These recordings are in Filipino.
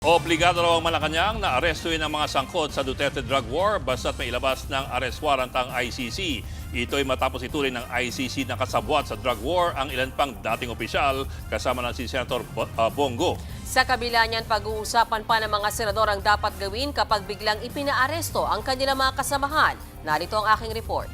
Obligado raw ang Malacanang na arestuhin ang mga sangkot sa Duterte drug war basta't may ilabas ng arrest warrant ang ICC. Ito'y matapos ituloy ng ICC na kasabwat sa drug war ang ilan pang dating opisyal kasama ng si Senator Bongo. Sa kabila niyan, pag-uusapan pa ng mga senador ang dapat gawin kapag biglang ipinaaresto ang kanilang mga kasamahan. Narito ang aking report.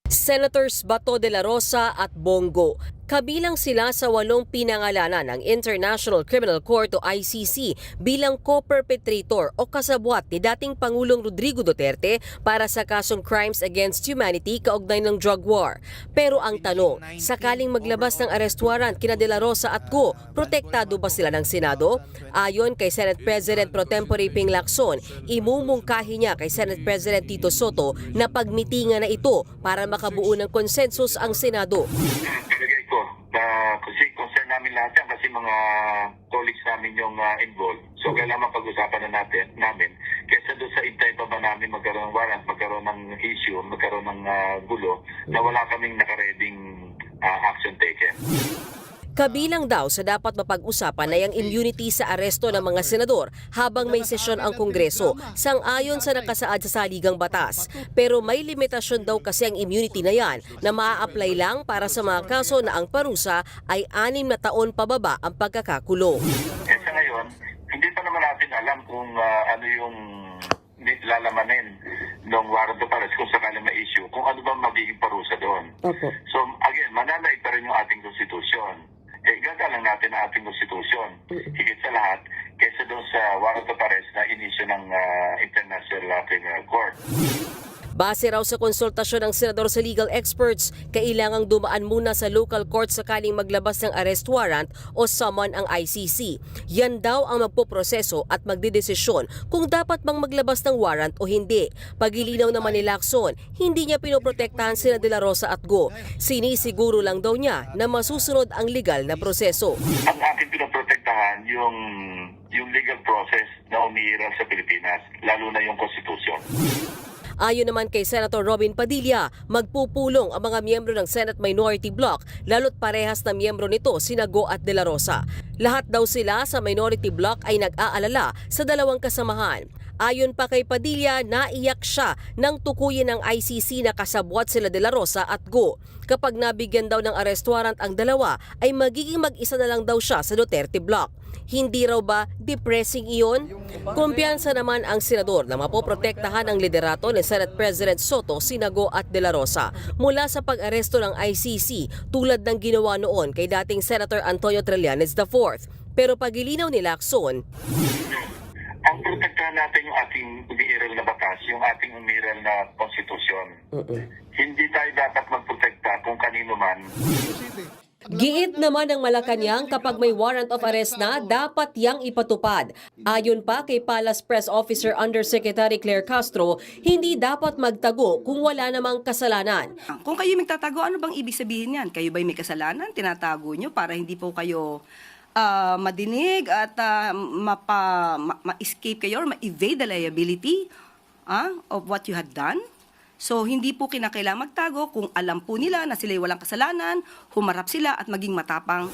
Senators Bato de la Rosa at Bongo. Kabilang sila sa 8 pinangalanan ng International Criminal Court o ICC bilang co-perpetrator o kasabwat ni dating Pangulong Rodrigo Duterte para sa kasong Crimes Against Humanity kaugnay ng drug war. Pero ang tanong, sakaling maglabas ng arrest warrant kina de la Rosa at Go, protektado ba sila ng Senado? Ayon kay Senate President Pro Tempore Ping Lacson, imumungkahi niya kay Senate President Tito Soto na pagmitingan na ito para makabuo ng konsensus ang Senado. Kasi concern namin lahat yan kasi mga colleagues namin yung involved. So kailangan pag-usapan na namin. Kesa doon sa intay pa ba namin magkaroon ng warrant, magkaroon ng issue, magkaroon ng gulo na wala kaming nakareding action taken. Kabilang daw sa dapat mapag-usapan ay ang immunity sa aresto ng mga senador habang may sesyon ang Kongreso, sang-ayon sa nakasaad sa saligang batas. Pero may limitasyon daw kasi ang immunity na yan na maa-apply lang para sa mga kaso na ang parusa ay 6 na taon pababa ang pagkakakulong. Eh sa ngayon, hindi pa naman natin alam kung ano yung lalamanin ng warrant of arrest kung sakali ma-issue, kung ano ba magiging parusa doon. So again, mananaig pa rin yung ating konstitusyon. Gagalang natin ang ating konstitusyon. Higit sa lahat, kaysa doon sa warrant of arrest na inisyu ng International Criminal Court. Base raw sa konsultasyon ng senador sa legal experts, kailangang dumaan muna sa local court sakaling maglabas ng arrest warrant o summon ang ICC. Yan daw ang magpoproseso at magdedesisyon kung dapat bang maglabas ng warrant o hindi. Pagilinaw naman ni Lacson, hindi niya pinoprotektahan sina de la Rosa at Go. Sinisiguro lang daw niya na masusunod ang legal na proseso. Ang aking pinoprotektahan yung legal process na umiiral sa Pilipinas, lalo na yung konstitusyon. Ayon naman kay Senator Robin Padilla, magpupulong ang mga miyembro ng Senate Minority Bloc lalo't parehas na miyembro nito sina Go at de la Rosa. Lahat daw sila sa Minority Bloc ay nag-aalala sa dalawang kasamahan. Ayon pa kay Padilla, naiyak siya nang tukuyin ng ICC na kasabwat sila de la Rosa at Go. Kapag nabigyan daw ng arrest warrant ang dalawa, ay magiging mag-isa na lang daw siya sa Duterte Bloc. Hindi raw ba depressing iyon? Kumpiyansa naman ang senador na mapoprotektahan ang liderato ni Senate President Soto, sina Go at de la Rosa mula sa pag-aresto ng ICC tulad ng ginawa noon kay dating Senator Antonio Trillanes IV. Pero pagilinaw ni Lacson, ang protektahan natin yung ating umiiral na batas, yung ating umiiral na konstitusyon. Hindi tayo dapat magprotekta kung kanino man. giit naman ng Malacanang kapag may warrant of arrest na, dapat yang ipatupad. Ayon pa kay Palace Press Officer Undersecretary Claire Castro, hindi dapat magtago kung wala namang kasalanan. Kung kayo magtatago, ano bang ibig sabihin yan? Kayo ba'y may kasalanan? Tinatago nyo para hindi po kayo madinig at ma-escape kayo or ma-evade the liability of what you had done? So, hindi po kinakailangan magtago kung alam po nila na sila'y walang kasalanan, humarap sila at maging matapang.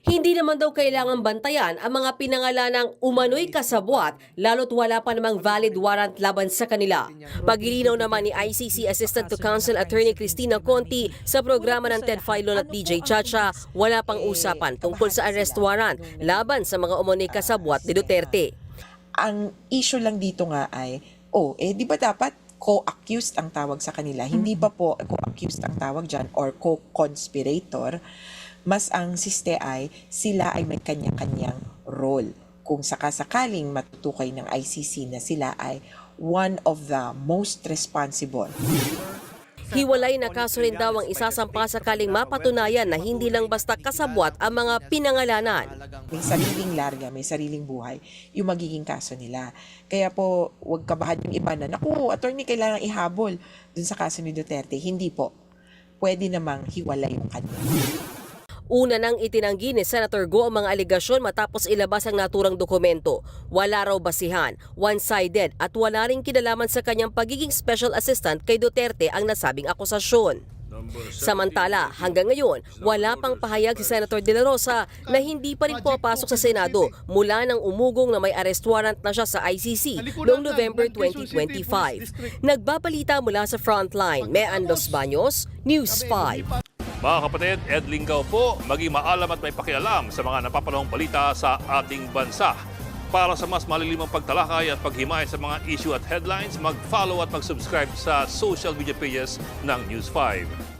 Hindi naman daw kailangan bantayan ang mga pinangalanang umano'y kasabwat lalo't wala pa namang valid warrant laban sa kanila. Pagilinaw naman ni ICC Assistant to Counsel Attorney Cristina Conti sa programa ng Ted Filon at DJ Chacha, wala pang usapan tungkol sa arrest warrant laban sa mga umano'y kasabwat ni Duterte. Ang issue lang dito nga ay, di ba dapat co-accused ang tawag sa kanila? Hindi pa po co-accused ang tawag dyan or co-conspirator. Mas ang siste ay sila ay may kanya-kanyang role. Kung sakasakaling matutukay ng ICC na sila ay one of the most responsible. Hiwalay na kaso rin daw ang isasampa sakaling mapatunayan na hindi lang basta kasabwat ang mga pinangalanan. May sariling larga, may sariling buhay, yung magiging kaso nila. Kaya po, huwag kabahan yung iba na, naku, attorney, kailangan ihabol dun sa kaso ni Duterte. Hindi po. Pwede namang hiwalay yung kanya. Una nang itinanggi ni Senator Go ang mga aligasyon matapos ilabas ang naturang dokumento. Wala raw basihan, one-sided at wala ring kinalaman sa kanyang pagiging special assistant kay Duterte ang nasabing akusasyon. Samantala, hanggang ngayon, wala pang pahayag si Senator De La Rosa na hindi pa rin pumapasok sa Senado mula nang umugong na may arrest warrant na siya sa ICC noong November 2025. Nagbabalita mula sa Frontline, Mean Los Baños, News 5. Mga kapatid, Ed Lingaw po, maging maalam at may pakialam sa mga napapanahong balita sa ating bansa. Para sa mas malilimang pagtalakay at paghimay sa mga issue at headlines, mag-follow at mag-subscribe sa social media pages ng News 5.